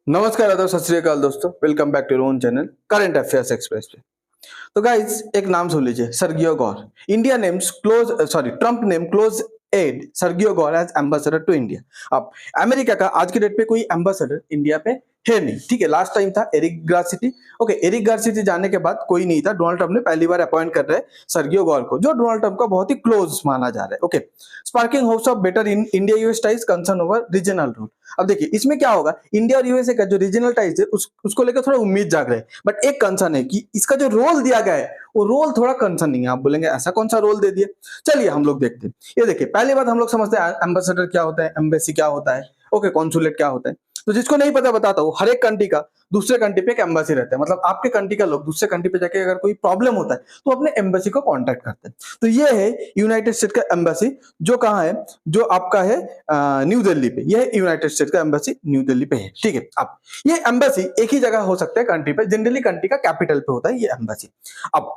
नमस्कार, आदाब, सत श्री अकाल दोस्तों। Welcome back to your own channel current affairs express पे। तो गाइस, एक नाम सुन लीजिए, Sergio Gor. India names close sorry Trump name close aide Sergio Gor as ambassador to India. अब अमेरिका का आज के डेट पे कोई एम्बेसडर इंडिया पे है नहीं, ठीक है। लास्ट टाइम था एरिक गारसिटी। ओके, एरिक गारसिटी जाने के बाद कोई नहीं था। डोनाल्ड ट्रम्प ने पहली बार अपॉइंट कर रहे हैं सर्गियो गौर को, जो डोनाल्ड ट्रम्प का बहुत ही क्लोज माना जा रहा है। Okay, sparking hopes of better in India US ties concern over regional rule. अब देखिए, इसमें क्या होगा, इंडिया और यूएसए का जो रीजनल टाइज है उसको लेकर थोड़ा उम्मीद जाग रहा है। बट एक कंसर्न है कि इसका जो रोल दिया गया है वो रोल थोड़ा कंसर्न नहीं है। आप बोलेंगे ऐसा कौन सा रोल दे दिया। चलिए हम लोग देखते हैं। ये देखिए, पहली बात हम लोग समझते हैं एम्बेसडर क्या होता है, एम्बेसी क्या होता है, ओके, कॉन्सुलेट क्या होता है। तो जिसको नहीं पता बताता हूँ, हर एक कंट्री का दूसरे कंट्री पे एक एम्बेसी रहता है। मतलब आपके कंट्री का लोग दूसरे कंट्री पे जाके अगर कोई प्रॉब्लम होता है तो अपने एम्बेसी को कांटेक्ट करते हैं। तो ये है यूनाइटेड स्टेट का एम्बेसी, जो कहाँ है, जो आपका है न्यू दिल्ली पे। यह यूनाइटेड स्टेट का एम्बेसी न्यू दिल्ली पे है, ठीक है। अब ये एम्बेसी एक ही जगह हो सकता है कंट्री पे, जनरली कंट्री का कैपिटल पे होता है ये एम्बेसी। अब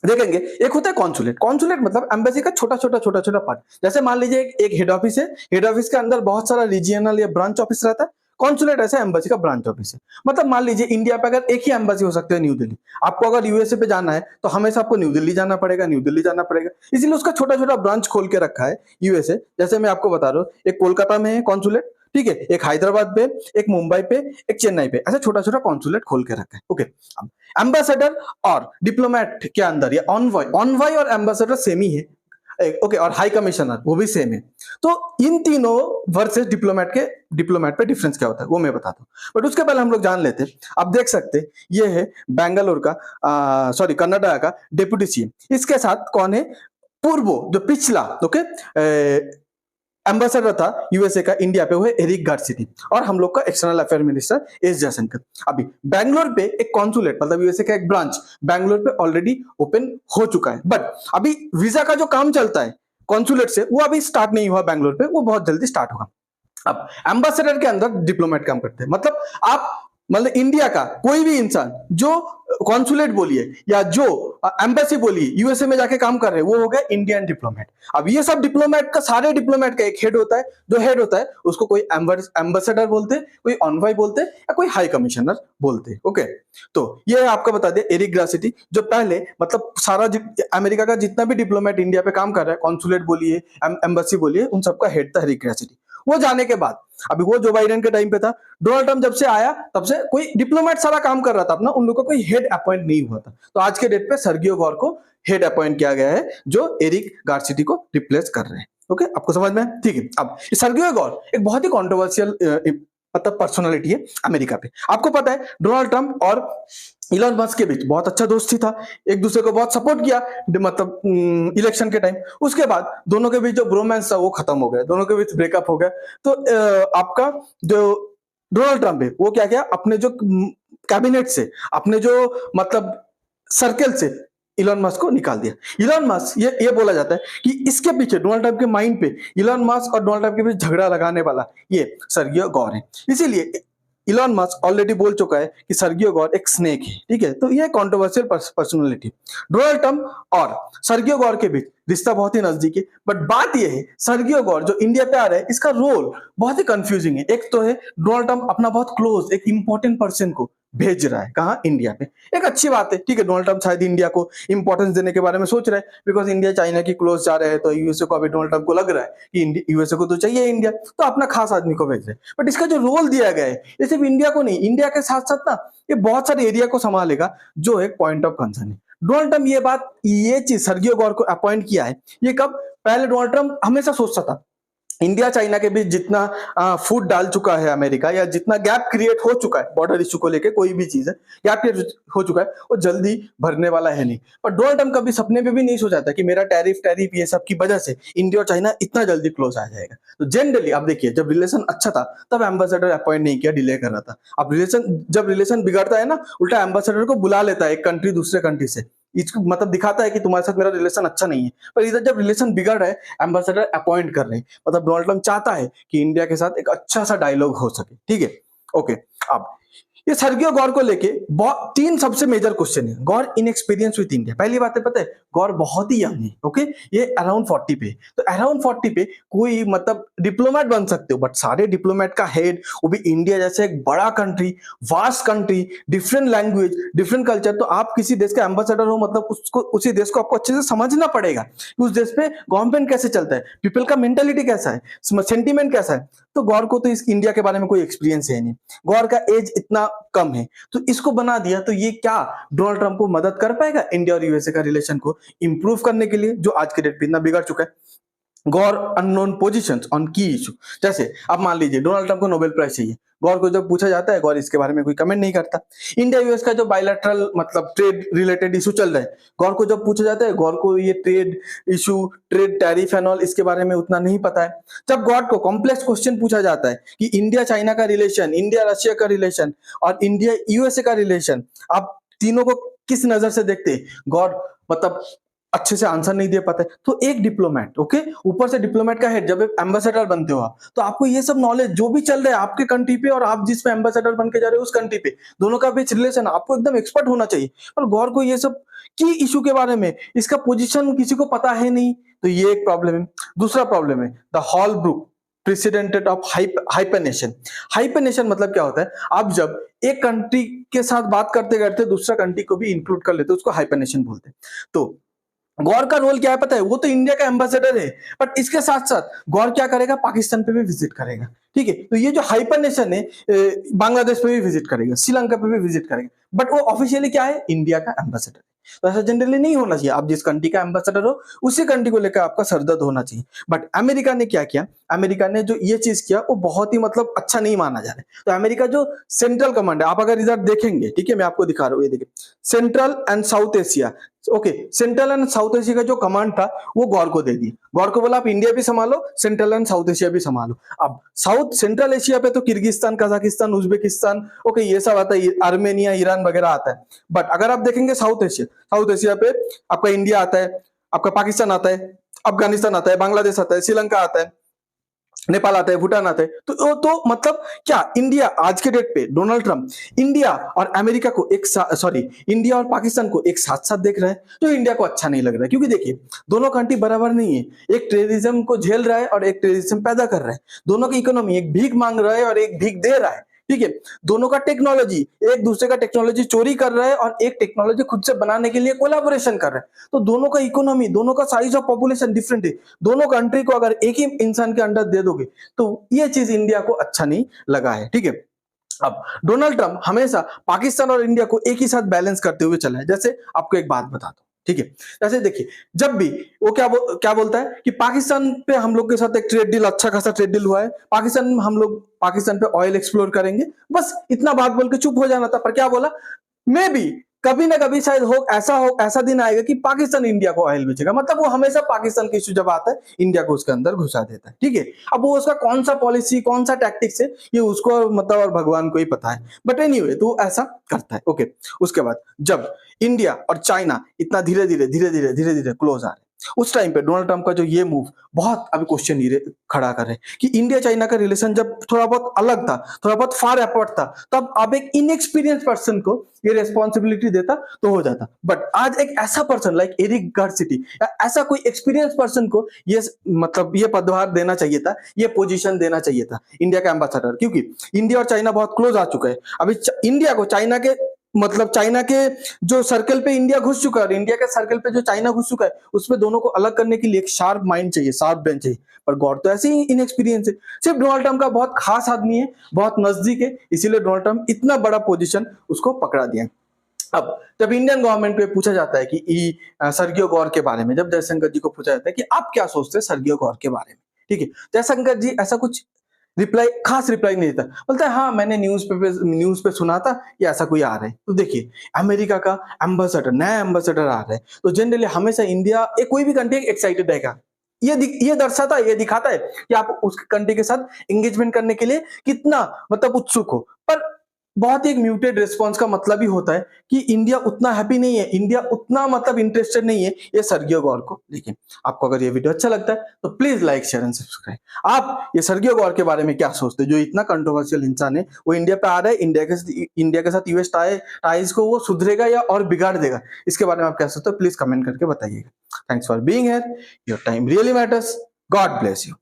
देखेंगे, एक होता है कॉन्सुलेट। कॉन्सुलेट मतलब एम्बेसी का छोटा छोटा छोटा छोटा पार्ट। जैसे मान लीजिए एक हेड ऑफिस है, हेड ऑफिस के अंदर बहुत सारा रीजियनल या ब्रांच ऑफिस रहता है। कॉन्सुलेट ऐसा एम्बेसी का ब्रांच ऑफिस है। मतलब मान लीजिए इंडिया पे अगर एक ही एम्बेसी हो सकता है, न्यू दिल्ली। आपको अगर यूएसए पे जाना है तो हमेशा आपको न्यू दिल्ली जाना पड़ेगा, न्यू दिल्ली जाना पड़ेगा। इसीलिए उसका छोटा छोटा ब्रांच खोल के रखा है यूएसए। जैसे मैं आपको बता रहा हूँ, एक कोलकाता में है कॉन्सुलेट, ठीक है, एक हैदराबाद पे, एक मुंबई पे, एक चेन्नई पे, ऐसा छोटा छोटा कॉन्सुलेट खोल के रखा है। ओके, अब एम्बेसडर और डिप्लोमेट के अंदर, या ऑनवॉय ऑनवॉय और एम्बेसडर सेम ही है। ओके, और हाई कमिश्नर वो भी सेम है। तो इन तीनों वर्सेस डिप्लोमेट पे डिफरेंस क्या होता है वो मैं बताता हूँ। बट उसके पहले हम लोग जान लेते हैं। आप देख सकते हैं, ये है बेंगलोर का, सॉरी, कनाडा का डेप्यूटी सीएम। इसके साथ कौन है, पूर्व जो पिछला, ओके, एम्बेसडर था यूएसए का इंडिया पे, वो है एरिक गारसिटी। और हम लोग का external affair minister S Jaishankar. अभी बैंगलोर पे एक कॉन्सुलेट, मतलब यूएसए का एक ब्रांच बैंगलोर पे ऑलरेडी ओपन हो चुका है। बट अभी वीजा का जो काम चलता है कॉन्सुलेट से, वो अभी स्टार्ट नहीं हुआ बैंगलोर पे, वो बहुत जल्दी स्टार्ट होगा। अब एम्बेसडर के अंदर डिप्लोमेट काम करते हैं। मतलब आप, मतलब इंडिया का कोई भी इंसान जो कॉन्सुलेट बोलिए या जो एम्बेसी बोलिए यूएसए में जाके काम कर रहे हैं, वो हो गया इंडियन डिप्लोमेट। अब ये सब डिप्लोमेट का, सारे डिप्लोमेट का एक हेड होता है। जो हेड होता है उसको कोई एम्बेसडर बोलते हैं, कोई ऑनवाई बोलते हैं, या कोई हाई कमिश्नर बोलते हैं। ओके, तो ये आपको बता दिया एरिक ग्रासिटी, जो पहले मतलब सारा अमेरिका का जितना भी डिप्लोमेट इंडिया पे काम कर रहा है, कॉन्सुलेट बोलिए, एम्बेसी बोलिए, उन सबका हेड था एरिक ग्रासिटी। वो जाने के बाद, अभी वो जो बाइडेन के टाइम पे था, डोनाल्ड ट्रम्प जब से आया तब से कोई डिप्लोमेट सारा काम कर रहा था अपना, उन लोगों को कोई हेड अपॉइंट नहीं हुआ था। तो आज के डेट पे सर्गियो गौर को हेड अपॉइंट किया गया है, जो एरिक गारसिटी को रिप्लेस कर रहे हैं। ओके, आपको समझ में, ठीक है। अब सर्गियो गौर एक बहुत ही कॉन्ट्रोवर्शियल मतलब पर्सनालिटी है अमेरिका पे। आपको पता है डोनाल्ड ट्रम्प और इलॉन मस्क के बीच बहुत अच्छा दोस्ती था, एक दूसरे को बहुत सपोर्ट किया, मतलब इलेक्शन के टाइम। उसके बाद दोनों के बीच जो ब्रोमांस था वो खत्म हो गया, दोनों के बीच ब्रेकअप हो गया। तो आपका जो डोनाल्ड ट्रम्प है, वो क्या किया, अपने जो कैबिनेट से, अपने जो मतलब सर्कल से इलॉन मस्क को निकाल दिया। इलॉन मस्क, ये बोला जाता है कि इसके पीछे, डोनाल्ड ट्रम्प के माइंड पे इलॉन मस्क और डोनाल्ड ट्रम्प के बीच झगड़ा लगाने वाला ये सर्गियो गौर है। इसीलिए इलॉन मस्क ऑलरेडी बोल चुका है कि सर्गियो गौर एक स्नेक है, ठीक है। तो ये कंट्रोवर्शियल पर्सनालिटी। डोनाल्ड ट्रम्प और सर्गियो गौर के बीच रिश्ता बहुत ही नजदीक है। बट बात यह है, सर्गियो गौर जो इंडिया पे आ रहा है, इसका रोल बहुत ही कंफ्यूजिंग है। एक तो है डोनाल्ड ट्रम्प अपना बहुत क्लोज एक इंपॉर्टेंट पर्सन को भेज रहा है, कहाँ, इंडिया पे। एक अच्छी बात है, ठीक है। डोनाल्ड ट्रम्प शायद इंडिया को इंपॉर्टेंस देने के बारे में सोच रहे हैं, बिकॉज इंडिया चाइना की क्लोज जा रहे हैं। तो यूएसए को, अभी डोनाल्ड ट्रम्प को लग रहा है कि यूएसए को तो चाहिए इंडिया, तो अपना खास आदमी को भेज रहे हैं। बट इसका जो रोल दिया गया है, ये सिर्फ इंडिया को नहीं, इंडिया के साथ साथ ना ये बहुत सारे एरिया को संभालेगा, जो एक पॉइंट ऑफ कंसर्न है। डोनाल्ड ट्रम्प ये चीज सर्गियो गौर को अपॉइंट किया है, ये कब, पहले डोनाल्ड ट्रम्प हमेशा सोचता था इंडिया चाइना के बीच जितना फूट डाल चुका है अमेरिका, या जितना गैप क्रिएट हो चुका है बॉर्डर इशू को लेके, कोई भी चीज है गैप क्रिएट हो चुका है, वो जल्दी भरने वाला है नहीं। पर डोनाल्ड ट्रम्प कभी सपने में भी नहीं सोचा था कि मेरा टैरिफ ये सब की वजह से इंडिया और चाइना इतना जल्दी क्लोज आ जाएगा। तो जनरली आप देखिए, जब रिलेशन अच्छा था तब एम्बेसडर अपॉइंट नहीं किया, डिले कर रहा था। अब जब रिलेशन बिगड़ता है ना, उल्टा एम्बेसडर को बुला लेता है एक कंट्री दूसरे कंट्री से। इसको मतलब दिखाता है कि तुम्हारे साथ मेरा रिलेशन अच्छा नहीं है। पर इधर जब रिलेशन बिगड़ रहा है, एम्बेसडर अपॉइंट कर रहे हैं। मतलब डोनाल्ड ट्रम्प चाहता है कि इंडिया के साथ एक अच्छा सा डायलॉग हो सके, ठीक है। ओके, अब ये सर्गियो गौर को लेके बहुत तीन सबसे मेजर क्वेश्चन है। गौर इनएक्सपीरियंस विद इंडिया, पहली बात है पता है, गौर बहुत ही यंग है, ओके, ये अराउंड 40 पे, तो अराउंड 40 पे कोई मतलब डिप्लोमेट बन सकते हो, बट सारे डिप्लोमेट का हेड, वो भी इंडिया जैसे एक बड़ा country, vast country, different language, different culture, तो आप किसी देश के एम्बेसडर हो, मतलब उसको, उसी देश को आपको अच्छे से समझना पड़ेगा कि उस देश पे गवर्नमेंट कैसे चलता है, पीपल का मेंटेलिटी कैसा है, सेंटीमेंट कैसा है। तो गौर को तो इस इंडिया के बारे में कोई एक्सपीरियंस है नहीं, गौर का एज इतना कम है, तो इसको बना दिया, तो ये क्या डोनाल्ड ट्रंप को मदद कर पाएगा इंडिया और यूएसए का रिलेशन को इंप्रूव करने के लिए, जो आज के डेट पे इतना बिगड़ चुका है। गौर अननोन पोजीशंस ऑन की इशू, जैसे अब मान लीजिए डोनाल्ड ट्रंप को नोबेल प्राइज चाहिए, गौर को जब पूछा जाता है, गौर इसके बारे में कोई कमेंट नहीं करता। इंडिया यूएस का जो बायलैटरल मतलब ट्रेड रिलेटेड इशू चल रहा है, गौर को जब पूछा जाता है, गौर को ये trade issue, trade tariff and all, इसके बारे में उतना नहीं पता है। जब गौर को कॉम्प्लेक्स क्वेश्चन पूछा जाता है कि इंडिया चाइना का रिलेशन, इंडिया रशिया का रिलेशन और इंडिया यूएसए का रिलेशन, आप तीनों को किस नजर से देखते हैं, गौर मतलब अच्छे से आंसर नहीं दे पाते। तो एक डिप्लोमेट, ओके, ऊपर से डिप्लोमेट का हेड, जब एम्बेसडर बनते हो आप, तो आपको ये सब नॉलेज जो भी चल रहा है आपके कंट्री पे और आप जिस पे एम्बेसडर बन के जा रहे हो उस कंट्री पे, दोनों का बीच रिलेशन आपको एकदम एक्सपर्ट होना चाहिए। पर गौर को ये सब की इशू के बारे में, इसका पोजीशन किसी को पता है नहीं, तो ये एक प्रॉब्लम है। दूसरा प्रॉब्लम है द हॉलब्रुक प्रेसिडेंटेड ऑफ हाइपरनेशन। हाइपरनेशन मतलब क्या होता है, आप जब एक कंट्री के साथ बात करते करते दूसरा कंट्री को भी इंक्लूड कर लेते हैं, उसको हाइपरनेशन बोलते हैं। तो गौर का रोल क्या है पता है, वो तो इंडिया का एम्बेसडर है, बट इसके साथ साथ गौर क्या करेगा, पाकिस्तान पे भी विजिट करेगा, ठीक है। तो ये जो हाइपरनेशन है, बांग्लादेश पे भी विजिट करेगा, श्रीलंका पे भी विजिट करेगा, बट वो ऑफिशियली क्या है, इंडिया का एम्बेसडर। तो ऐसा जनरली नहीं होना चाहिए, आप जिस कंट्री का एम्बेसडर हो उसी कंट्री को लेकर आपका सरदर्द होना चाहिए। बट अमेरिका ने क्या किया, अमेरिका ने जो ये चीज किया वो बहुत ही मतलब अच्छा नहीं माना जा रहा है। तो अमेरिका जो सेंट्रल कमांड है, आप अगर इधर देखेंगे, ठीक है, मैं आपको दिखा रहा हूँ, ये देखिए, central and south Asia, okay, central and south Asia का जो कमांड था वो गौर को दे दी। गौर को बोला आप इंडिया भी संभालो, सेंट्रल एंड साउथ एशिया भी संभालो। अब साउथ सेंट्रल एशिया पे तो किर्गिस्तान, कजाकिस्तान, उज्बेकिस्तान, ओके, ये सब आता है, आर्मेनिया, ईरान वगैरह आता है। बट अगर आप देखेंगे साउथ एशिया, साउथ एशिया पे आपका इंडिया आता है, आपका पाकिस्तान आता है, अफगानिस्तान आता है, बांग्लादेश आता है, श्रीलंका आता है, नेपाल आता है, भूटान आता है। तो मतलब क्या इंडिया आज के डेट पे डोनाल्ड ट्रंप इंडिया और अमेरिका को एक सॉरी इंडिया और पाकिस्तान को एक साथ साथ देख रहा है, तो इंडिया को अच्छा नहीं लग रहा है, क्योंकि देखिए दोनों कंट्री बराबर नहीं है, एक टेररिज्म को झेल रहा है और एक टेररिज्म पैदा कर रहा है। दोनों की इकोनॉमी, एक भीख मांग रहा है और एक भीख दे रहा है, ठीक है। दोनों का टेक्नोलॉजी, एक दूसरे का टेक्नोलॉजी चोरी कर रहा है और एक टेक्नोलॉजी खुद से बनाने के लिए कोलैबोरेशन कर रहा है। तो दोनों का इकोनॉमी, दोनों का साइज ऑफ पॉपुलेशन डिफरेंट है। दोनों कंट्री को अगर एक ही इंसान के अंडर दे दोगे तो ये चीज इंडिया को अच्छा नहीं लगा है, ठीक है। अब डोनाल्ड ट्रंप हमेशा पाकिस्तान और इंडिया को एक ही साथ बैलेंस करते हुए चला है। जैसे आपको एक बात बताता हूं, ठीक है, जैसे देखिए, जब भी वो क्या बोलता है कि पाकिस्तान पे हम लोग के साथ एक ट्रेड डील, अच्छा खासा ट्रेड डील हुआ है, पाकिस्तान में हम लोग पाकिस्तान पे ऑयल एक्सप्लोर करेंगे, बस इतना बात बोल के चुप हो जाना था। पर क्या बोला, मे बी कभी ना कभी शायद हो ऐसा दिन आएगा कि पाकिस्तान इंडिया को ऑयल बेचेगा। मतलब वो हमेशा पाकिस्तान के इश्यू जब आता है इंडिया को उसके अंदर घुसा देता है, ठीक है। अब वो उसका कौन सा पॉलिसी, कौन सा टैक्टिक्स है, ये उसको मतलब और भगवान को ही पता है, बट एनीवे तो ऐसा करता है, ओके। उसके बाद जब इंडिया और चाइना इतना धीरे धीरे क्लोज आ रहे, उस टाइम पे डोनाल्ड ट्रंप का जो ये मूव बहुत अभी क्वेश्चन खड़ा कर रहे हैं कि इंडिया चाइना का रिलेशन जब थोड़ा बहुत अलग था, थोड़ा बहुत फार अपार्ट था, तब आप एक इनएक्सपीरियंस पर्सन को ये रेस्पॉन्सिबिलिटी देता तो हो जाता। बट आज एक ऐसा पर्सन लाइक एरिक गार्सिटी या ऐसा कोई एक्सपीरियंस पर्सन को ये मतलब ये पदभार देना चाहिए था, ये पोजीशन देना चाहिए था, इंडिया का एम्बेसडर, क्योंकि इंडिया और चाइना बहुत क्लोज आ चुका है। अभी इंडिया को चाइना के मतलब चाइना के जो सर्कल पे इंडिया घुस चुका है और इंडिया के सर्कल पे जो चाइना घुस चुका है, उसमें दोनों को अलग करने के लिए एक शार्प माइंड चाहिए, शार्प ब्रेन चाहिए। पर गौर तो ऐसे ही इनएक्सपीरियंस है, सिर्फ डोनाल्ड ट्रंप का बहुत खास आदमी है, बहुत नजदीक है, इसीलिए डोनाल्ड ट्रंप इतना बड़ा पोजीशन उसको पकड़ा दिया। अब जब इंडियन गवर्नमेंट पे पूछा जाता है कि सर्गियो गौर के बारे में, जब जयशंकर जी को पूछा जाता है कि आप क्या सोचते हैं सर्गियो गौर के बारे में, ठीक है, जयशंकर जी ऐसा कुछ खास रिप्लाई नहीं देता, बोलता है हाँ मैंने न्यूज पे सुना था कि ऐसा कोई आ रहा है। तो देखिए अमेरिका का एम्बेसडर, नया एम्बेसडर आ रहा है, तो जनरली हमेशा इंडिया कोई भी कंट्री एक्साइटेड रहेगा, ये दर्शाता है, ये दिखाता है कि आप उस कंट्री के साथ एंगेजमेंट करने के लिए कितना मतलब उत्सुक हो। पर बहुत ही एक म्यूटेड रिस्पॉन्स का मतलब ही होता है कि इंडिया उतना हैप्पी नहीं है, इंडिया उतना मतलब इंटरेस्टेड नहीं है ये सर्गियो गौर को लेके। आपको अगर ये वीडियो अच्छा लगता है तो please like share and subscribe. आप ये सर्गियो गौर के बारे में क्या सोचते हैं, जो इतना कंट्रोवर्शियल इंसान है, वो इंडिया पे आ रहा है, इंडिया के साथ यूएस टाइज को वो सुधरेगा या और बिगाड़ देगा, इसके बारे में आप क्या सोचते हो प्लीज कमेंट करके बताइएगा। Thanks for being here, your time really matters, God bless you.